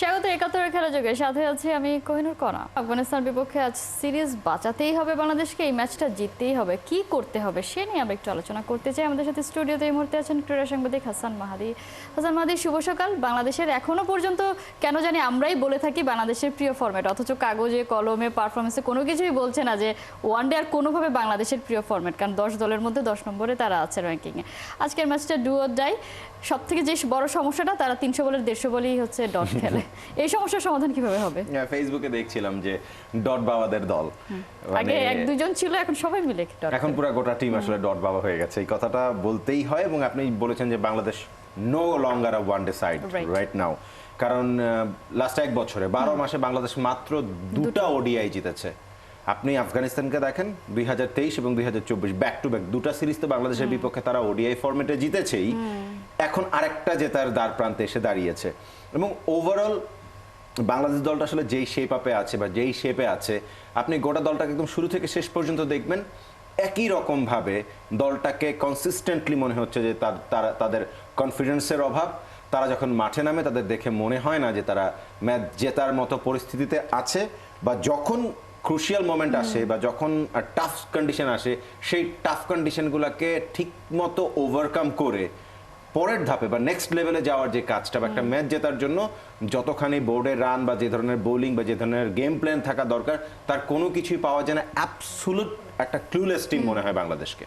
স্বাগত ৭১-এর খেলা যোগে সাথে আছে আমি কোহিনুর কণা। আফগানিস্তান বিপক্ষে আজ সিরিজ বাঁচাতেই হবে বাংলাদেশকে, এই ম্যাচটা জিততেই হবে, কি করতে হবে সে নিয়ে আমরা একটু আলোচনা করতে চাই। আমাদের সাথে স্টুডিওতে এই মুহূর্তে আছেন ক্রীড়া সাংবাদিক হাসান মাহাদি। হাসান মাহাদি, শুভ সকাল। বাংলাদেশের এখনো পর্যন্ত কেন জানি আমরাই বলে থাকি বাংলাদেশের প্রিয় ফরম্যাট, অথচ কাগজে কলমে পারফরমেন্সে কোনো কিছুই বলছে না যে ওয়ানডে আর কোনোভাবে বাংলাদেশের প্রিয় ফরম্যাট, কারণ 10 দলের মধ্যে 10 নম্বরে তারা আছে র্যাঙ্কিংয়ে। আজকের ম্যাচটা ডু অর ডাই। সব থেকে যে বড় সমস্যাটা, তারা 300 বলের 150 বলেই হচ্ছে ডট খেলে। এই সমস্যার সমাধান কিভাবে হবে? ফেসবুকে দেখছিলাম যে ডট বাবাদের দল, আগে এক দুজন ছিল, এখন সবাই মিলে এখন পুরো গোটা টিম আসলে ডট বাবা হয়ে গেছে। এই কথাটা বলতেই হয়। এবং আপনি বলেছেন যে বাংলাদেশ নো লঙ্গার আ ওয়ানডে সাইড রাইট নাও, কারণ লাস্ট এক বছরে 12 মাসে বাংলাদেশ মাত্র দুটা ওডিআই জিতেছে। আপনি আফগানিস্তানকে দেখেন 2023 এবং 2024 ব্যাক টু ব্যাক দুটা সিরিজ তো বাংলাদেশের বিপক্ষে তারা ওডিআই ফরম্যাটে জিতেছেই, এখন আরেকটা জেতার দ্বার প্রান্তে এসে দাঁড়িয়েছে। এবং ওভারঅল বাংলাদেশ দলটা আসলে যেই শেপ আপে আছে বা যেই শেপে আছে, আপনি গোটা দলটাকে একদম শুরু থেকে শেষ পর্যন্ত দেখবেন একই রকম ভাবে দলটাকে কনসিস্টেন্টলি মনে হচ্ছে যে তাদের কনফিডেন্সের অভাব। তারা যখন মাঠে নামে তাদের দেখে মনে হয় না যে তারা ম্যাচ জেতার মতো পরিস্থিতিতে আছে, বা যখন ক্রুশিয়াল মোমেন্ট আসে বা যখন টাফ কন্ডিশন আসে, সেই টাফ কন্ডিশনগুলোকে ঠিক মতো ওভারকাম করে পরের ধাপে বা নেক্সট লেভেলে যাওয়ার যে কাজটা বা একটা ম্যাচ জেতার জন্য যতখানি বোর্ডের রান বা যে ধরনের বোলিং বা যে ধরনের গেম প্ল্যান থাকা দরকার, তার কোনো কিছুই পাওয়া যায় না। অ্যাবসুলুট একটা ক্লুলেস টিম মনে হয় বাংলাদেশকে।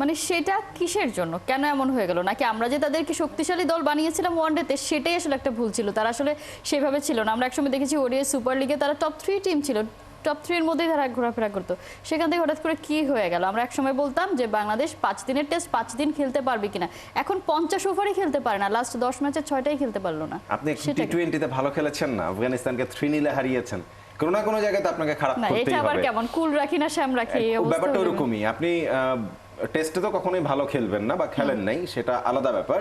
মানে সেটা কিসের জন্য, কেন এমন হয়ে গেল? নাকি আমরা যে তাদেরকে শক্তিশালী দল বানিয়েছিলাম ওয়ানডেতে, সেটাই আসলে একটা ভুল ছিল? তারা আসলে সেভাবে ছিল না। আমরা একসময় দেখেছি ওডিআই সুপার লিগে তারা টপ 3 টিম ছিল, টপ 3 এর মধ্যেই তারা ঘোরাফেরা করতো। সেখান থেকে হঠাৎ করে কি হয়ে গেল? আমরা একসময় বলতাম যে বাংলাদেশ 5 দিনের টেস্ট 5 দিন খেলতে পারবে কিনা, এখন 50 ওভারই খেলতে পারে না, লাস্ট 10 ম্যাচে 6টাই খেলতে পারলো না। আপনি টি20তে ভালো খেলেছেন না, আফগানিস্তানকে 3-0 হারিয়েছেন, কোনো না কোনো জায়গায় তো আপনাকে খারাপ করতেই হবে। এটা আবার কেমন কুল রাখি না শ্যাম রাখি, এই অবস্থা। ব্যাপারটা ওরকমই। আপনি টেস্টে তো কখনোই ভালো খেলবেন না বা খেলেন নাই, সেটা আলাদা ব্যাপার।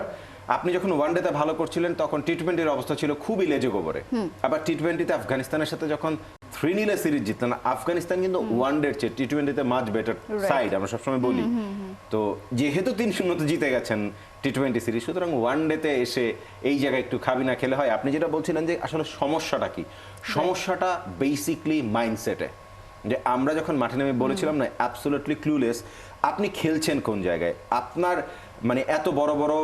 আপনি যখন ওয়ানডেতে ভালো করছিলেন তখন টি20-র অবস্থা ছিল খুবই লেজে গোবরে। আবার টি20তে আফগানিস্তানের সাথে যখন 3-0 সিরিজ জিতলেন, আফগানিস্তান কিন্তু ওয়ানডের চেয়ে টি20তে মাচ বেটার সাইড, আমরা সবসময় বলি। তো যেহেতু 3-0 জিতে গেছেন টি20 সিরিজ, সুতরাং ওয়ানডেতে এসে এই জায়গায় একটু খাবি না খেলে হয়। আপনি যেটা বলছিলেন যে আসলে সমস্যাটা কি, সমস্যাটা বেসিকলি মাইন্ডসেটে। যে আমরা যখন মাঠে নেমে বলেছিলাম না, অ্যাবসলিউটলি ক্লুলেস। আপনি খেলছেন কোন জায়গায়? আপনার মানে এত বড় বড়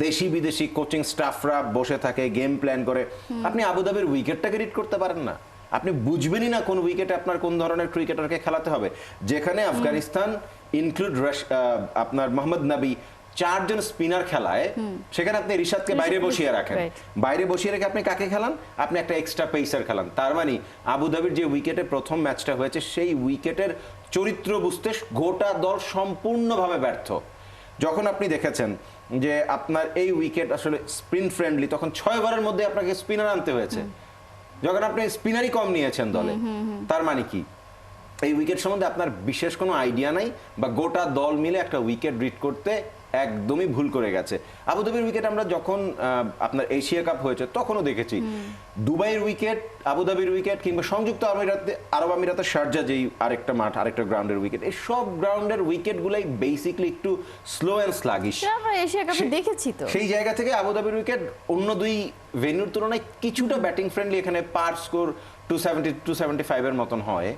দেশি বিদেশি কোচিং স্টাফরা বসে থাকে, গেম প্ল্যান করে। আপনি আবুধাবির উইকেটটাকে রিড করতে পারেন না, আপনি বুঝবেনই না কোন উইকেটে আপনার কোন ধরনের ক্রিকেটারকে খেলাতে হবে। যেখানে আফগানিস্তান ইনক্লুড আপনার মোহাম্মদ নবী 4 জন স্পিনার খেলায়, সেখানে আপনি রিশাদকে বাইরে বসিয়ে রাখেন। বাইরে বসিয়ে রেখে আপনি কাকে খেলান? আপনি একটা এক্সট্রা পেসার খেলান। তার মানে আবুধাবির যে উইকেটে প্রথম ম্যাচটা হয়েছে, সেই উইকেটের চরিত্র বুঝতে গোটা দল সম্পূর্ণভাবে ব্যর্থ। যখন আপনি দেখেছেন যে আপনার এই উইকেট আসলে স্পিন ফ্রেন্ডলি, তখন 6 ওভারের মধ্যে আপনাকে স্পিনার আনতে হয়েছে, যখন আপনি স্পিনারই কম নিয়েছেন দলে। তার মানে কি এই উইকেট সম্বন্ধে আপনার বিশেষ কোনো আইডিয়া নাই, বা গোটা দল মিলে একটা উইকেট রিড করতে একদমই ভুল করে গেছে। আবুধাবির উইকেট আমরা যখন আপনার এশিয়া কাপ হয়েছে তখনও দেখেছি, দুবাইয়ের উইকেট, আবুধাবির উইকেট, কিংবা সংযুক্ত আরব আমিরাতের শারজা যেই আরেকটা মাঠ, আরেকটা গ্রাউন্ডের উইকেট, এই সব গ্রাউন্ডের উইকেটগুলাই বেসিক্যালি একটু স্লো অ্যান্ড স্লাগিশ। আমরা এশিয়া কাপে দেখেছি তো। সেই জায়গা থেকে আবুধাবির উইকেট অন্য দুই ভেন্যুর তুলনায় কিছুটা ব্যাটিং ফ্রেন্ডলি, এখানে পার স্কোর 270-275 এর মতন হয়।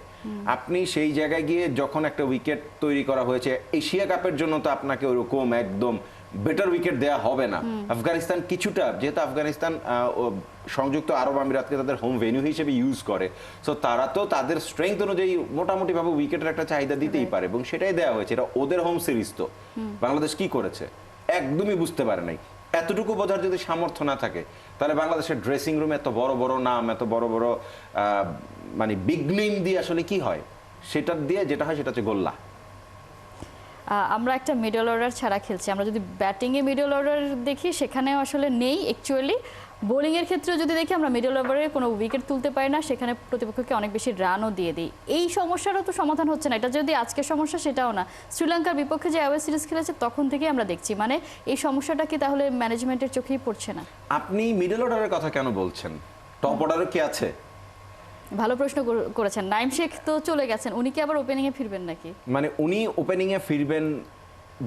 আপনি সেই জায়গায় গিয়ে যখন একটা উইকেট তৈরি করা হয়েছে এশিয়া কাপের জন্য, তো আপনাকে ওরকম একদম বেটার উইকেট দেয়া হবে না। আফগানিস্তান কিছুটা, যেহেতু আফগানিস্তান সংযুক্ত আরব আমিরাতকে তাদের হোম ভেন্যু হিসেবে ইউজ করে, সো তারা তো তাদের স্ট্রেংথ অনুযায়ী মোটামুটি ভাবে উইকেটের একটা চাহিদা দিতেই পারে, এবং সেটাই দেওয়া হয়েছে। এটা ওদের হোম সিরিজ। তো বাংলাদেশ কি করেছে একদমই বুঝতে পারে নাই। এতটুকু বোঝার যদি সামর্থ্য না থাকে, তাহলে বাংলাদেশের ড্রেসিং রুমে এত বড় বড় নাম, এত বড় বড় মানে বিগ নেম দিয়ে আসলে কি হয়? সেটা দিয়ে যেটা হয় সেটা হচ্ছে গোল্লা। আমরা একটা মিডল অর্ডার ছাড়া খেলছি। আমরা যদি ব্যাটিংয়ে মিডল অর্ডার দেখি, সেখানে আসলে নেই অ্যাকচুয়ালি। বোলিংয়ের ক্ষেত্রে যদি দেখি, আমরা মিডল ওভারে কোনো উইকেট তুলতে পারি না, সেখানে প্রতিপক্ষকে অনেক বেশি রানও দিয়ে দিই। এই সমস্যারও তো সমাধান হচ্ছে না। এটা যদি আজকের সমস্যা সেটাও না, শ্রীলঙ্কার বিপক্ষে যে অ্যাওয়ে সিরিজ খেলেছে তখন থেকেই আমরা দেখছি। মানে এই সমস্যাটা কি তাহলে ম্যানেজমেন্টের চোখেই পড়ছে না? আপনি মিডল অর্ডারের কথা কেন বলছেন? টপ অর্ডারে কি আছে? ভালো প্রশ্ন করেছেন। নাইম শেখ তো চলে গেছেন, উনি কি আবার ওপেনিংয়ে ফিরবেন নাকি? মানে উনি ওপেনিংয়ে ফিরবেন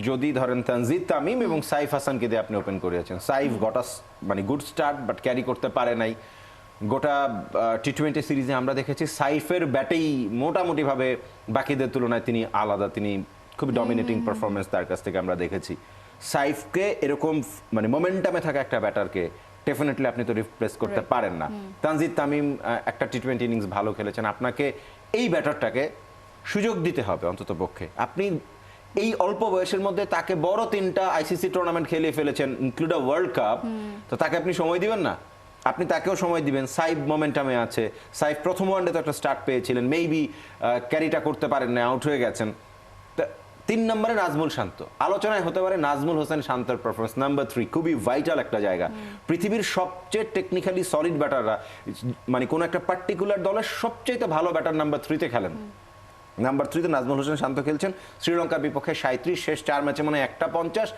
যদি ধরেন তানজিদ তামিম এবং সাইফ হাসানকে দিয়ে আপনি ওপেন করিয়েছেন, সাইফ গোটা মানে গুড স্টার্ট বাট ক্যারি করতে পারে নাই। গোটা টি-20 সিরিজে আমরা দেখেছি সাইফের ব্যাটেই মোটামুটিভাবে বাকিদের তুলনায় তিনি আলাদা, তিনি খুবই ডমিনেটিং পারফরমেন্স তার কাছ থেকে আমরা দেখেছি। সাইফকে এরকম মানে মোমেন্টামে থাকা একটা ব্যাটারকে ডেফিনেটলি আপনি তো রিপ্লেস করতে পারেন না। তানজিদ তামিম একটা টি-20 ইনিংস ভালো খেলেছেন, আপনাকে এই ব্যাটারটাকে সুযোগ দিতে হবে অন্তত পক্ষে। আপনি এই অল্প বয়সের মধ্যে তাকে বড় 3টা আইসিসি টুর্নামেন্ট খেলিয়ে ফেলেছেন, ইনক্লুড ওয়ার্ল্ড কাপ, তো তাকে আপনি সময় দিবেন না? আপনি তাকেও সময় দিবেন। সাইফ মোমেন্টামে আছে, সাইফ প্রথম ওয়ানডে তো একটা স্টার্ট পেয়েছিলেন, মেবি ক্যারিটা করতে পারেন না, আউট হয়ে গেছেন। 3 নম্বরে নাজমুল শান্ত, আলোচনায় হতে পারে নাজমুল হোসেন শান্তর পারফরমেন্স। নাম্বার 3 খুবই ভাইটাল একটা জায়গা। পৃথিবীর সবচেয়ে টেকনিক্যালি সলিড ব্যাটাররা মানে কোন একটা পার্টিকুলার দলের সবচেয়ে ভালো ব্যাটার নাম্বার 3-তে খেলেন। নাম্বার 3-তে নাজমুল হোসেন শান্ত খেলছেন, শ্রীলঙ্কার বিপক্ষে 37, শেষ 4 ম্যাচে মানে একটা 50,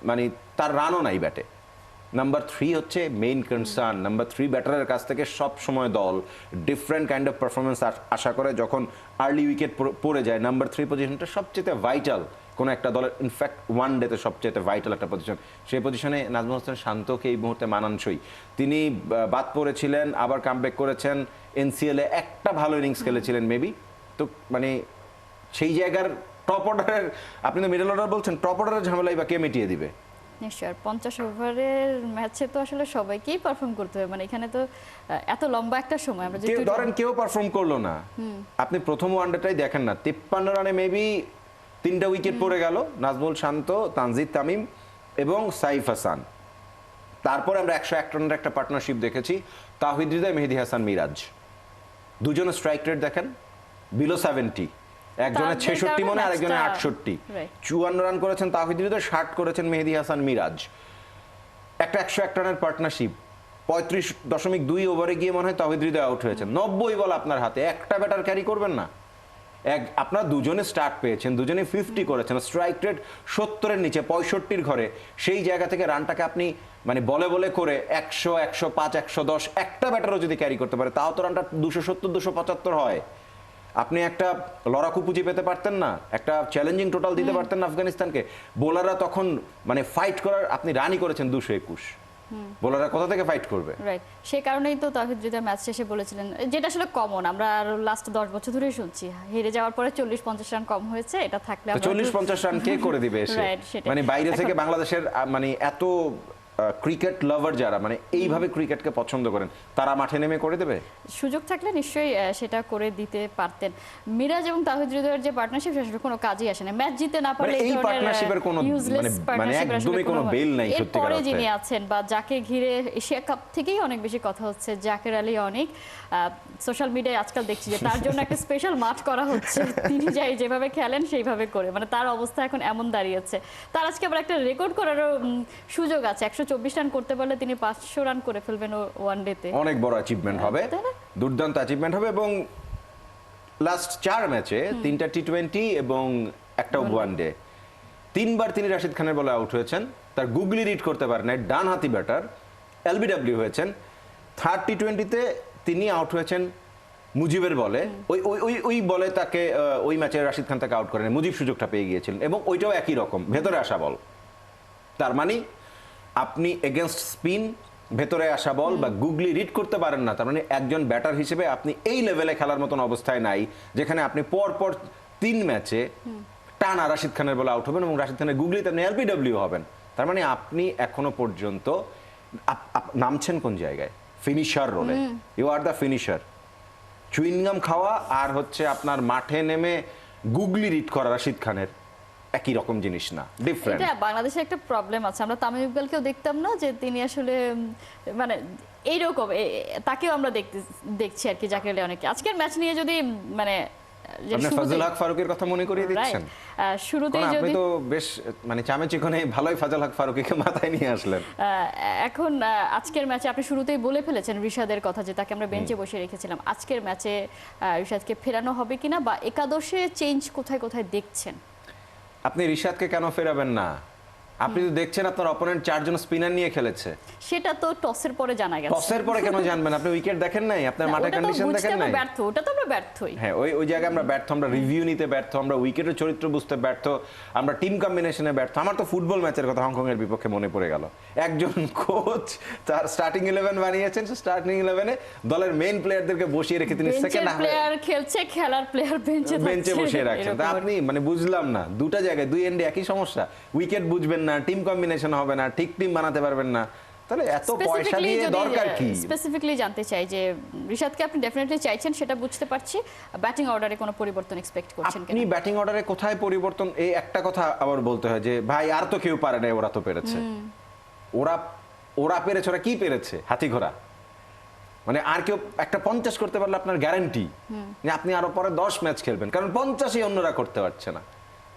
মানে তার রানও নাই ব্যাটে। নাম্বার 3 হচ্ছে মেইন কনসার্ন। নাম্বার 3 ব্যাটারের কাছ থেকে সব সময় দল ডিফারেন্ট কাইন্ড অফ পারফরমেন্স আশা করে। যখন আর্লি উইকেট পড়ে যায়, নাম্বার 3 পজিশনটা সবচেয়ে ভাইটাল কোন একটা দলের, ইনফ্যাক্ট ওয়ান ডেতে সবচেয়ে ভাইটাল একটা পজিশন। সেই পজিশনে নাজমুল হোসেন শান্তকে এই মুহূর্তে মানানসই। তিনি বাদ পড়েছিলেন, আবার কামব্যাক করেছেন, এনসিএলে একটা ভালো ইনিংস খেলেছিলেন মেবি। তো মানে সেই জায়গার টপ অর্ডারের, আপনি তো মিডল অর্ডার বলছেন, টপ অর্ডারের ঝামেলাই বা কে মিটিয়ে দিবে? নিশ্চয় 50 ওভারের ম্যাচে তো আসলে সবাইকেই পারফর্ম করতে হবে, মানে এখানে তো এত লম্বা একটা সময় আমরা কেউ ধরেন কেউ পারফর্ম করলো না, আপনি প্রথম ওয়ানডেটাই দেখেন না, 53 রানে মেবি 3টা উইকেট পড়ে গেল, নাজমুল শান্ত, তানজিদ তামিম এবং সাইফ হাসান। তারপরে আমরা 101 রানের একটা পার্টনারশিপ দেখেছি, তাওহিদ হৃদয়, মেহেদী হাসান মিরাজ। দুজনের স্ট্রাইক রেট দেখেন বিলো 70, একজনের 66 মনে, আরেকজনের 68। 54 রান করেছেন তাওহিদ হৃদয়, 60 করেছেন মেহেদী হাসান মিরাজ। একটা 101 রানের পার্টনারশিপ, 35.2 ওভারে গিয়ে মনে হয় তাওহিদ হৃদয় আউট হয়েছেন। 90 বল আপনার হাতে, একটা ব্যাটার ক্যারি করবেন না? আপনার দুজনে স্টার্ট পেয়েছেন, দুজনে 50 করেছেন, স্ট্রাইক রেট 70-এর নিচে, 65-র ঘরে। সেই জায়গা থেকে রানটাকে আপনি মানে বলে বলে করে 100, 105, 110 একটা ব্যাটারও যদি ক্যারি করতে পারে, তাও তো রানটা 270, 275 হয়। আপনি একটা লড়াকু পুঁজি পেতে পারতেন না, একটা চ্যালেঞ্জিং টোটাল দিতে পারতেন না আফগানিস্তানকে। বোলাররা তখন মানে ফাইট করার, আপনি রানই করেছেন 221, বোলাররা কোথা থেকে ফাইট করবে? রাইট, সেই কারণেই তো তাহিদ হৃদয় ম্যাচ শেষে বলেছিলেন, যেটা আসলে কমন, আমরা আর লাস্ট 10 বছর ধরেই শুনছি, হেরে যাওয়ার পরে 40-50 রান কম হয়েছে, এটা থাকলে 40-50 রান কে করে দিবে এসে? মানে বাইরে থেকে বাংলাদেশের মানে এত ক্রিকেট লাভার যারা মানে এইভাবে ক্রিকেটকে পছন্দ করেন, তারা মাঠে নেমে করে দেবে? সুযোগ থাকলে নিশ্চয়ই সেটা করে দিতে পারতেন। মিরাজ এবং তাহিদ হৃদয়ের যে পার্টনারশিপ, সেটা কোনো কাজই আসে না। ম্যাচ জিতে না পারলে এই পার্টনারশিপের কোনো মানে একদমই কোনো বেল নাই সত্যি কথা। যিনি আছেন বা যাকে ঘিরে এশিয়া কাপ থেকেই অনেক বেশি কথা হচ্ছে, জাকের আলী অনেক সোশ্যাল মিডিয়ায় আজকাল দেখছি যে তার জন্য একটা স্পেশাল মাঠ করা হচ্ছে, তিনি যাই যেভাবে খেলেন সেইভাবে করে, মানে তার অবস্থা এখন এমন দাঁড়িয়েছে। তার আজকে আবার একটা রেকর্ড করারও সুযোগ আছে, 124 রান করতে পারলে তিনি 500 রান করে ফেলবেন ওয়ান ডেতে। অনেক বড় অ্যাচিভমেন্ট হবে, দুর্দান্ত অ্যাচিভমেন্ট হবে। এবং লাস্ট 4 ম্যাচে 3টা টি-20 এবং একটা ওয়ান ডে, 3বার তিনি রাশিদ খানের বলে আউট হয়েছেন। তার গুগলি রিড করতে পারেন, ডান হাতি ব্যাটার, এলবিডব্লিউ হয়েছেন। থার্ড টি-20তে তিনি আউট হয়েছেন মুজিবের বলে, ওই বলে তাকে ওই ম্যাচে রাশিদ খান তাকে আউট করেন, মুজিব সুযোগটা পেয়ে গিয়েছিলেন এবং ওইটাও একই রকম ভেতরে আসা বল। তার মানে আপনি এগেনস্ট স্পিন, ভেতরে আসা বল বা গুগলি রিড করতে পারেন না, তার মানে একজন ব্যাটার হিসেবে আপনি এই লেভেলে খেলার মতন অবস্থায় নাই, যেখানে আপনি পরপর 3 ম্যাচে টানা রাশিদ খানের বলে আউট হবেন এবং রাশিদ খানের গুগলিতে আপনি এলবিডব্লিউ হবেন। তার মানে আপনি এখনো পর্যন্ত নামছেন কোন জায়গায়? ফিনিশার রোলে। You are the finisher. Chewing gum খাওয়া আর হচ্ছে আপনার মাঠে নেমে গুগলি রিড করা রাশিদ খানের একই রকম জিনিস না, ডিফারেন্ট। এটা বাংলাদেশে একটা প্রবলেম আছে, আমরা তামিম ইকবালকেও দেখতাম না যে তিনি আসলে মানে এইরকম, তাকেও আমরা দেখছি আর কি, জাকের আলী অনেকে। আজকের ম্যাচ নিয়ে যদি মানে আপনি ফাজল হক ফারুকের কথা মনে করিয়ে দিচ্ছেন, শুরুতেই যদি আপনি তো বেশ মানে চামেচিকনে ভালোই ফাজল হক ফারুকীকে মাথায় নিয়ে আসলেন। এখন আজকের ম্যাচে আপনি শুরুতেই বলে ফেলেছেন রিশাদের কথা, যে তাকে আমরা বেঞ্চে বসে রেখেছিলাম। আজকের ম্যাচে রিশাদকে ফেরানো হবে কিনা বা একাদশে চেঞ্জ কোথায় কোথায় দেখছেন? আপনি রিশাদকে কেন ফেরাবেন না? আপনি তো দেখছেন আপনার অপোনেন্ট 4 জন স্পিনার নিয়ে খেলেছে। সেটা তো টসের পরে জানা গেছে। টসের পরে কেন জানবেন? আপনি উইকেট দেখেন নাই, আপনার না, মাঠের ওটা তো কন্ডিশন বুঝতে দেখেন আমরা নাই? ব্যর্থ, ওটা তো আমরা ব্যর্থই। হ্যাঁ, ওই জায়গায় আমরা ব্যর্থ, আমরা রিভিউ নিতে ব্যর্থ, আমরা উইকেটের চরিত্র বুঝতে ব্যর্থ, আমরা টিম কম্বিনেশনে ব্যর্থ। আমার তো ফুটবল ম্যাচের কথা হংকং এর বিপক্ষে মনে পড়ে গেল। একজন কোচ তার স্টার্টিং 11 বানিয়েছেন, স্টার্টিং 11-এ দলের মেইন প্লেয়ারদেরকে বসিয়ে রেখে তিনি সেকেন্ড হাফে প্লেয়ার খেলছে, খেলার প্লেয়ার বেঞ্চে বসিয়ে রাখছেন। তা আপনি মানে বুঝলাম না, দুটা জায়গায় দুই এন্ডে একই সমস্যা। উইকেট বুঝবেন না, টিম কম্বিনেশন হবে না, ঠিক টিম বানাতে পারবেন না, তাহলে এত পয়সা দিয়ে দরকার কি? স্পেসিফিকলি জানতে চাই যে রিশাদকে আপনি ডেফিনেটলি চাইছেন, সেটা বুঝতে পারছি। ব্যাটিং অর্ডারে কোনো পরিবর্তন এক্সপেক্ট করছেন কিনা? আপনি ব্যাটিং অর্ডারে কোথায় পরিবর্তন, এই একটা কথা আবার বলতে হয় যে ভাই আর তো কেউ পারে না, ওরা তো পেরেছে। ওরা পেরেছে, ওরা কি পেরেছে? হাতি ঘোড়া। মানে আর কেউ একটা 50 করতে পারলে আপনার গ্যারান্টি যে আপনি আরো পরে 10 ম্যাচ খেলবেন, কারণ 50ই অন্যরা করতে পারছে না।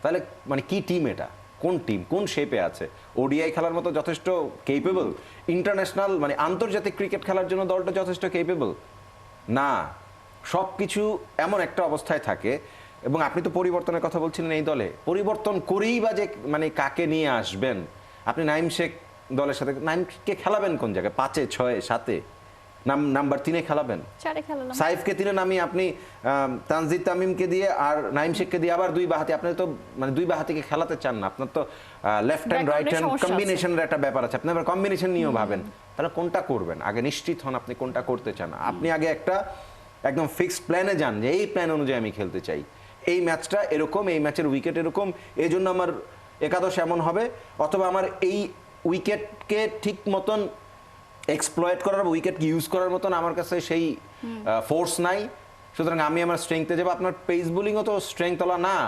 তাহলে মানে কি টিম এটা? কোন টিম, কোন শেপে আছে? ওডিআই খেলার মতো যথেষ্ট কেপেবল? ইন্টারন্যাশনাল মানে আন্তর্জাতিক ক্রিকেট খেলার জন্য দলটা যথেষ্ট কেপেবল না। সব কিছু এমন একটা অবস্থায় থাকে। এবং আপনি তো পরিবর্তনের কথা বলছিলেন, এই দলে পরিবর্তন করেই বা যে মানে কাকে নিয়ে আসবেন? আপনি নাইম শেখ দলের সাথে, নাইমকে খেলাবেন কোন জায়গায়? 5-এ 6-এ 7-এ? নাম্বার 3-এ খেলাবেন? সাইফকে 3-এ নামিয়ে আপনি তানজিদ তামিমকে দিয়ে আর নাইম শেখকে দিয়ে আবার দুই বাহাতি, আপনি তো মানে দুই বাহাতিকে খেলাতে চান না। আপনার তো লেফট হ্যান্ড রাইট হ্যান্ড কম্বিনেশনের একটা ব্যাপার আছে, আপনি আবার কম্বিনেশন নিয়েও ভাবেন। তাহলে কোনটা করবেন? আগে নিশ্চিত হন আপনি কোনটা করতে চান। আপনি আগে একটা একদম ফিক্সড প্ল্যানে যান যে এই প্ল্যান অনুযায়ী আমি খেলতে চাই, এই ম্যাচটা এরকম, এই ম্যাচের উইকেট এরকম, এই জন্য আমার একাদশ এমন হবে, অথবা আমার এই উইকেটকে ঠিক মতন এক্সপ্লয়েট করার, উইকেটকে ইউজ করার মতন আমার কাছে সেই ফোর্স নাই, সুতরাং আমি আমার স্ট্রেংথে যাবো। আপনার পেস বোলিংও তো স্ট্রেংথওয়ালা না।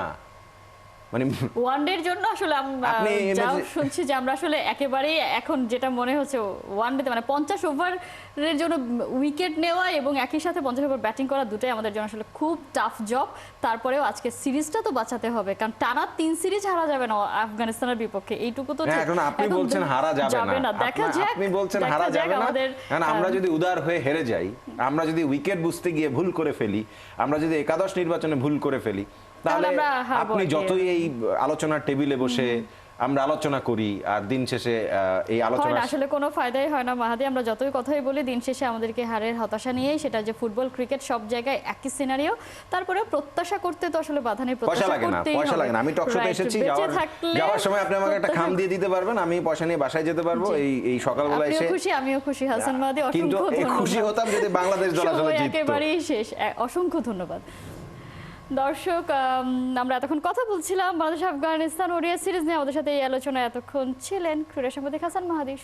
মানে ওয়ানডের জন্য আসলে আপনি যা শুনছি যে আমরা আসলে একেবারেই এখন যেটা মনে হচ্ছে ওয়ানডেতে মানে 50 ওভারের জন্য উইকেট নেওয়া এবং একই সাথে 50 ওভার ব্যাটিং করা, দুটাই আমাদের জন্য আসলে খুব টাফ জব। তারপরেও আজকে সিরিজটা তো বাঁচাতে হবে, কারণ টানা 3 সিরিজ হারা যাবে না আফগানিস্তানের বিপক্ষে, এইটুকু তো এখন আপনি বলছেন হারা যাবে না, দেখা যাক, আপনি বলছেন হারা যাবে না। কারণ আমরা যদি উদার হয়ে হেরে যাই, আমরা যদি উইকেট বুঝতে গিয়ে ভুল করে ফেলি, আমরা যদি একাদশ নির্বাচনে ভুল করে ফেলি, তাহলে আপনি যতই এই আলোচনার টেবিলে বসে আমরা আলোচনা করি আর দিন শেষে এই আলোচনা আসলে কোনো ফায়দাই হয় না মাহাদি। আমরা যতই কথাই বলি, দিন শেষে আমাদেরকে হারের হতাশা নিয়েই, সেটা যে ফুটবল ক্রিকেট সব জায়গায় একই সিনারিও। তারপরে প্রত্যাশা করতে তো আসলে বাধা নেই, পয়সা লাগে না। আমি টক শোতে এসেছি, যাওয়ার সময় আপনি আমাকে একটা খাম দিয়ে দিতে পারবেন, আমি পয়সা নিয়ে বাসায় যেতে পারবো। এই সকালবেলা এসে খুশি, আমিও খুশি হাসান মাহাদি, কিন্তু খুশি হতাম যদি বাংলাদেশ দল আসলে জিততো। একেবারেই শেষ, অসংখ্য ধন্যবাদ। দর্শক, আমরা এতক্ষণ কথা বলছিলাম বাংলাদেশ আফগানিস্তান ওডিআই সিরিজ নিয়ে। আমাদের সাথে এই আলোচনায় এতক্ষণ ছিলেন ক্রীড়া সাংবাদিক হাসান মাহাদি।